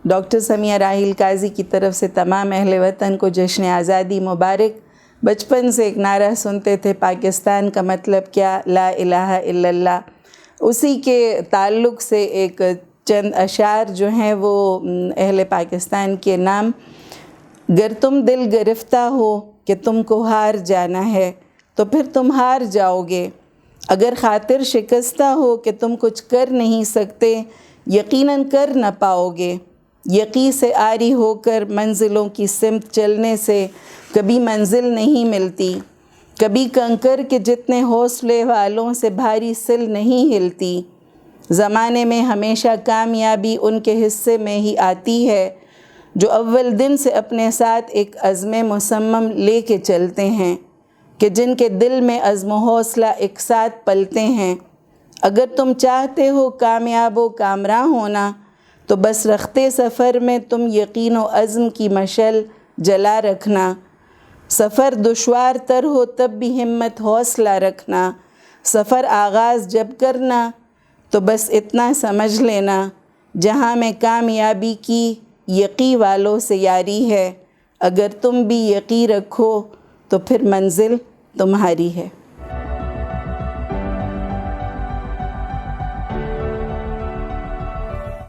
Doctor Sumaiya Raheel قاضی کی طرف سے تمام اہل وطن کو جشن آزادی مبارک۔ بچپن سے ایک نعرہ سنتے تھے، پاکستان کا مطلب کیا، لا الہ الا اللہ۔ اسی کے تعلق سے ایک چند اشعار جو ہیں وہ اہل پاکستان کے نام۔ گر تم دل گرفتہ ہو کہ تم کو ہار جانا ہے تو پھر تم ہار جاؤ گے، اگر خاطر شکستہ ہو کہ تم کچھ کر نہیں سکتے یقیناً کر نہ پاؤ گے۔ یقین سے عاری ہو کر منزلوں کی سمت چلنے سے کبھی منزل نہیں ملتی، کبھی کنکر کے جتنے حوصلے والوں سے بھاری سل نہیں ہلتی۔ زمانے میں ہمیشہ کامیابی ان کے حصے میں ہی آتی ہے جو اول دن سے اپنے ساتھ ایک عزم مصمم لے کے چلتے ہیں، کہ جن کے دل میں عزم و حوصلہ ایک ساتھ پلتے ہیں۔ اگر تم چاہتے ہو کامیاب و کامراں ہونا تو بس رختے سفر میں تم یقین و عزم کی مشعل جلا رکھنا۔ سفر دشوار تر ہو تب بھی ہمت حوصلہ رکھنا۔ سفر آغاز جب کرنا تو بس اتنا سمجھ لینا، جہاں میں کامیابی کی یقین والوں سے یاری ہے، اگر تم بھی یقین رکھو تو پھر منزل تمہاری ہے۔